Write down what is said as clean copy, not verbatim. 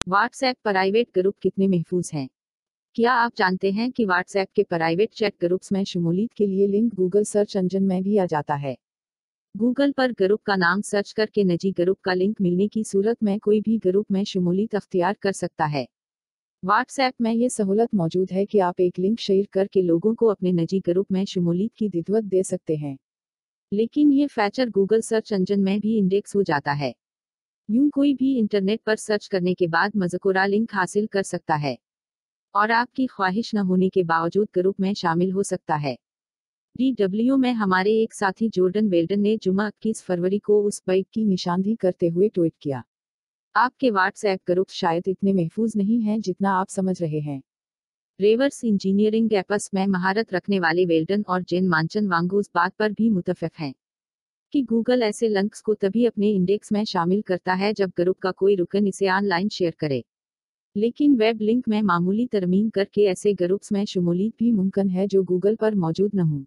WhatsApp private group कितने महफूज हैं? क्या आप जानते हैं कि व्हाट्सएप के प्राइवेट चैट ग्रुप्स में शमूलियत के लिए लिंक गूगल सर्च इंजन में भी आ जाता है। गूगल पर ग्रुप का नाम सर्च करके निजी ग्रुप का लिंक मिलने की सूरत में कोई भी ग्रुप में शमूलियत अख्तियार कर सकता है। व्हाट्सएप में ये सहूलत मौजूद है कि आप एक लिंक शेयर करके लोगों को अपने निजी ग्रुप में शमूलियत की दिदवत दे सकते हैं। लेकिन ये फीचर गूगल सर्च इंजन में भी इंडेक्स हो जाता है। यूं कोई भी इंटरनेट पर सर्च करने के बाद मज़कूरा लिंक हासिल कर सकता है और आपकी ख्वाहिश न होने के बावजूद ग्रुप में शामिल हो सकता है। DW में हमारे एक साथी जॉर्डन वेल्डन ने जुमा 21 फरवरी को उस बाइक की निशानदेही करते हुए ट्वीट किया, आपके व्हाट्सएप ग्रुप शायद इतने महफूज नहीं हैं जितना आप समझ रहे हैं। रिवर्स इंजीनियरिंग एप्स में महारत रखने वाले वेल्डन और जेन मानचन वांगू इस बात पर भी मुतफिक हैं कि गूगल ऐसे लिंक्स को तभी अपने इंडेक्स में शामिल करता है जब ग्रुप का कोई रुकन इसे ऑनलाइन शेयर करे। लेकिन वेब लिंक में मामूली तरमीम करके ऐसे ग्रुप्स में शमूलियत भी मुमकिन है जो गूगल पर मौजूद न हो।